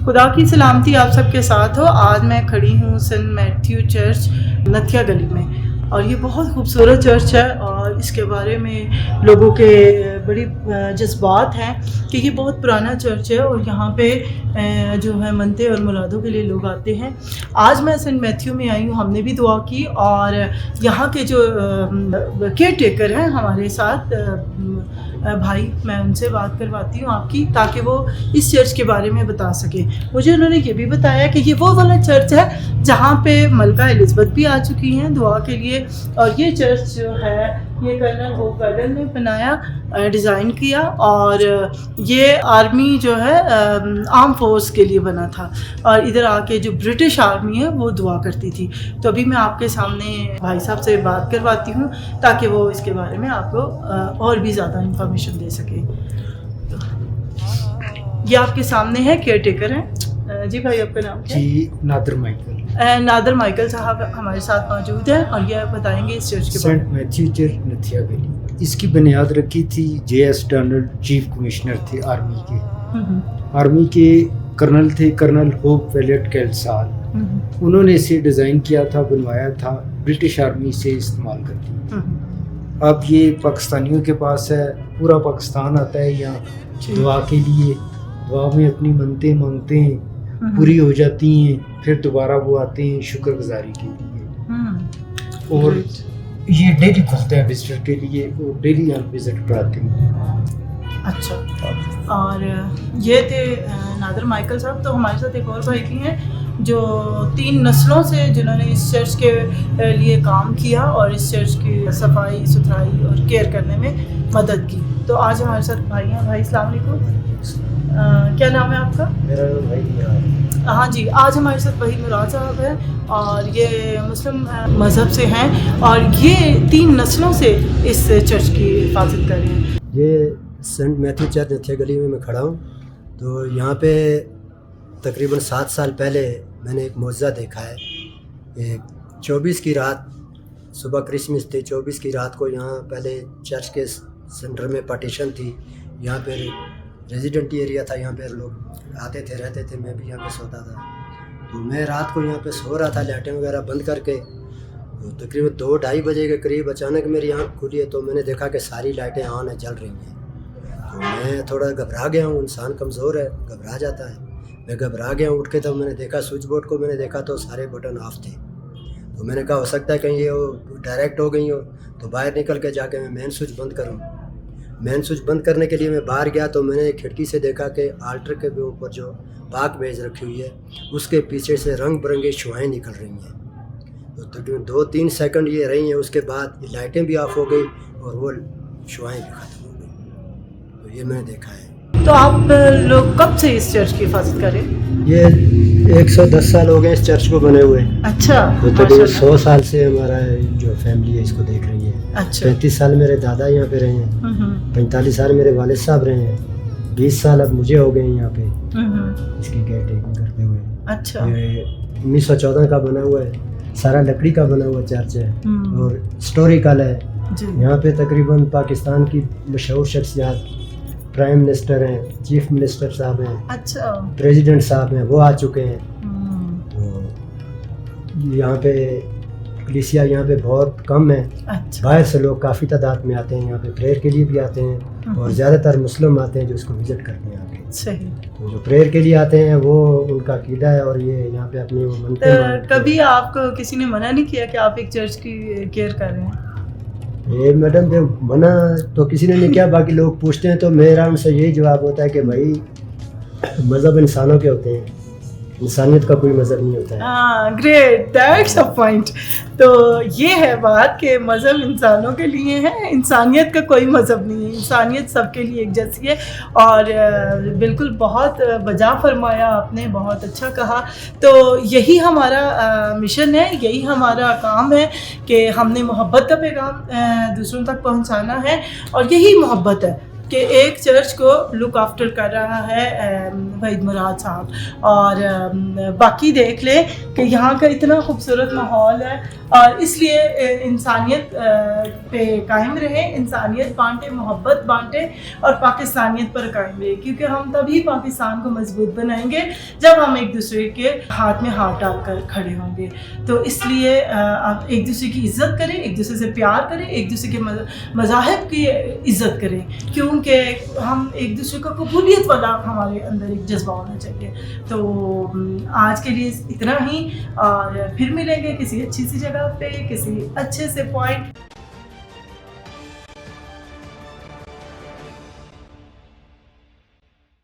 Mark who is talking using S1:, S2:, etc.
S1: خدا کی سلامتی آپ سب کے ساتھ ہو. آج میں کھڑی ہوں سینٹ میتھیو چرچ نتھیا گلی میں, اور یہ بہت خوبصورت چرچ ہے اور اس کے بارے میں لوگوں کے بڑی جذبات ہیں کہ یہ بہت پرانا چرچ ہے اور یہاں پہ جو ہے منتیں اور مرادوں کے لیے لوگ آتے ہیں. آج میں سینٹ میتھیو میں آئی ہوں, ہم نے بھی دعا کی اور یہاں کے جو کیئر ٹیکر ہیں ہمارے ساتھ بھائی, میں ان سے بات کرواتی ہوں آپ کی, تاکہ وہ اس چرچ کے بارے میں بتا سکیں. مجھے انہوں نے یہ بھی بتایا کہ یہ وہ والا چرچ ہے جہاں پہ ملکہ الزبتھ بھی آ چکی ہیں دعا کے لیے, اور یہ چرچ جو ہے یہ کرنل ہوپ ویڈن نے بنایا, ڈیزائن کیا, اور یہ آرمی جو ہے آرم فورس کے لیے بنا تھا, اور ادھر آ کے جو برٹش آرمی ہے وہ دعا کرتی تھی. تو ابھی میں آپ کے سامنے بھائی صاحب سے بات کرواتی ہوں تاکہ وہ اس کے بارے میں آپ کو اور بھی زیادہ انفارمیشن دے سکیں. یہ آپ کے سامنے ہے, کیئر ٹیکر ہیں. جی بھائی, آپ کا نام کیا؟
S2: جی نادر مائیکل.
S1: نادر مائیکل صاحب ہمارے ساتھ موجود ہیں اور یہ بتائیں گے اس چرچ کے بارے میں.
S2: سینٹ میتھیو چرچ نتھیا گلی, اس کی بنیاد رکھی تھی J S Donald, chief commissioner تھے آرمی کے. آرمی کے کرنل تھے کرنل ہوپ ویلیٹ کیلسال. انہوں نے اسے ڈیزائن کیا تھا, بنوایا تھا, برٹش آرمی سے استعمال کرتی. اب یہ پاکستانیوں کے پاس ہے, پورا پاکستان آتا ہے یہاں دعا کے لیے. دعا میں اپنی منتیں مانگتے ہیں, پوری ہو جاتی ہیں, پھر دوبارہ وہ آتے ہیں شکر گزاری کے لیے. اور یہ ڈیلی کھلتا ہے وزٹر کے لیے, اور ڈیلی یہاں وزٹ کراتے ہیں.
S1: اچھا, اور یہ تھے نادر مائیکل صاحب. تو ہمارے ساتھ ایک اور بھائی بھی ہیں جو 3 نسلوں سے جنہوں نے اس چرچ کے لیے کام کیا اور اس چرچ کی صفائی ستھرائی اور کیئر کرنے میں مدد کی. تو آج ہمارے ساتھ بھائی ہیں. بھائی السلام علیکم, کیا نام ہے آپ کا؟
S2: میرا نام بھائی مراد.
S1: ہاں جی, آج ہمارے ساتھ بھائی مراد صاحب ہیں اور یہ مسلم مذہب سے ہیں اور یہ 3 نسلوں سے اس چرچ کی حفاظت کر رہے ہیں.
S3: یہ سینٹ میتھیو چرچ نتھیا گلی میں کھڑا ہوں. تو یہاں پہ تقریباً 7 سال پہلے میں نے ایک معجزہ دیکھا ہے. 24 کی رات, صبح کرسمس تھی, 24 کی رات کو یہاں پہلے چرچ کے سینٹر میں پارٹیشن تھی, یہاں پہ ریزیڈنٹ ایریا تھا, یہاں پہ لوگ آتے تھے رہتے تھے, میں بھی یہاں پہ سوتا تھا. تو میں رات کو یہاں پہ سو رہا تھا لائٹیں وغیرہ بند کر کے. تو تقریباً 2-2:30 بجے کے قریب اچانک میری آنکھ کھلی ہے, تو میں نے دیکھا کہ ساری لائٹیں آن ہیں, جل رہی ہیں. تو میں تھوڑا گھبرا گیا ہوں, انسان کمزور ہے, گھبرا جاتا ہے. میں گھبرا گیا ہوں, اٹھ کے تب میں نے دیکھا سوئچ بورڈ کو, میں نے دیکھا تو سارے بٹن آف تھے. تو میں نے کہا ہو سکتا ہے کہیں یہ ڈائریکٹ ہو گئی ہو. تو باہر نکل کے جا کے میں مین سوئچ بند کروں. مین سوئچ بند کرنے کے لیے میں باہر گیا تو میں نے کھڑکی سے دیکھا کہ آلٹر کے اوپر جو پاک میز رکھی ہوئی ہے اس کے پیچھے سے رنگ برنگی شعائیں نکل رہی ہیں. تو تقریباً 2-3 سیکنڈ یہ رہی ہیں, اس کے بعد یہ لائٹیں بھی آف ہو گئی اور وہ شعائیں بھی ختم ہو گئی. تو یہ میں نے دیکھا ہے.
S1: تو آپ لوگ کب سے اس چرچ کی حفاظت کریں؟
S3: یہ 110 سال ہو گئے اس چرچ کو بنے ہوئے.
S1: اچھا,
S3: تو تقریباً 100 سال سے ہمارا جو فیملی ہے اس کو دیکھ رہی ہے.
S1: اچھا,
S3: 35 سال میرے دادا یہاں پہ رہے ہیں, 45 سال میرے والد صاحب رہے ہیں, 20 سال اب مجھے ہو گئے ہیں یہاں پہ اس کی کیئر ٹیکنگ کرتے ہوئے.
S1: اچھا,
S3: یہ 1914 کا بنا ہوا ہے, سارا لکڑی کا بنا ہوا چرچ ہے اور ہسٹوریکل ہے. یہاں پہ تقریباً پاکستان کی مشہور شخصیات, پرائم منسٹر ہیں, چیف منسٹر صاحب ہیں,
S1: اچھا,
S3: پریزیڈنٹ صاحب ہیں, وہ آ چکے ہیں. تو یہاں پہ کلیسیا یہاں پہ بہت کم ہے. باہر سے لوگ کافی تعداد میں آتے ہیں, یہاں پہ پریئر کے لیے بھی آتے ہیں, اور زیادہ تر مسلم آتے ہیں جو اس کو وزٹ کرتے ہیں.
S1: صحیح.
S3: تو جو پریئر کے لیے آتے ہیں وہ ان کا عقیدہ ہے, اور یہ یہاں پہ اپنی وہ منتیں مانگتے ہیں.
S1: کبھی آپ کو کسی نے منع نہیں کیا کہ آپ ایک چرچ کی کیئر کر رہے ہیں؟
S3: یہ میڈم جو منع تو کسی نے نہیں کیا, باقی لوگ پوچھتے ہیں تو میرا ان سے یہی جواب ہوتا ہے کہ بھائی مذہب انسانوں کے ہوتے ہیں, انسانیت کا کوئی مذہب نہیں ہوتا ہے.
S1: ہاں, گریٹ, دیٹس اے پوائنٹ. تو یہ ہے بات کہ مذہب انسانوں کے لیے ہے, انسانیت کا کوئی مذہب نہیں ہے. انسانیت سب کے لیے ایک جیسی ہے, اور بالکل بہت بجا فرمایا آپ نے, بہت اچھا کہا. تو یہی ہمارا مشن ہے, یہی ہمارا کام ہے کہ ہم نے محبت کا پیغام دوسروں تک پہنچانا ہے, اور یہی محبت ہے. کہ ایک چرچ کو لک آفٹر کر رہا ہے وحید مراد صاحب، اور باقی دیکھ لیں کہ یہاں کا اتنا خوبصورت ماحول ہے، اور اس لیے انسانیت پہ قائم رہیں، انسانیت بانٹیں، محبت بانٹیں اور پاکستانیت پر قائم رہیں، کیونکہ ہم تبھی پاکستان کو مضبوط بنائیں گے جب ہم ایک دوسرے کے ہاتھ میں ہاتھ ڈال کر کھڑے ہوں گے۔ تو اس لیے آپ ایک دوسرے کی عزت کریں، ایک دوسرے سے پیار کریں، ایک دوسرے کے مذاہب کی عزت کریں، کیونکہ ہم ایک دوسرے کو قبولیت والا ہمارے اندر ایک جذبہ ہونا چاہیے۔ تو آج کے لیے اتنا ہی، اور پھر ملیں گے کسی اچھی سی جگہ پہ، کسی اچھے سے پوائنٹ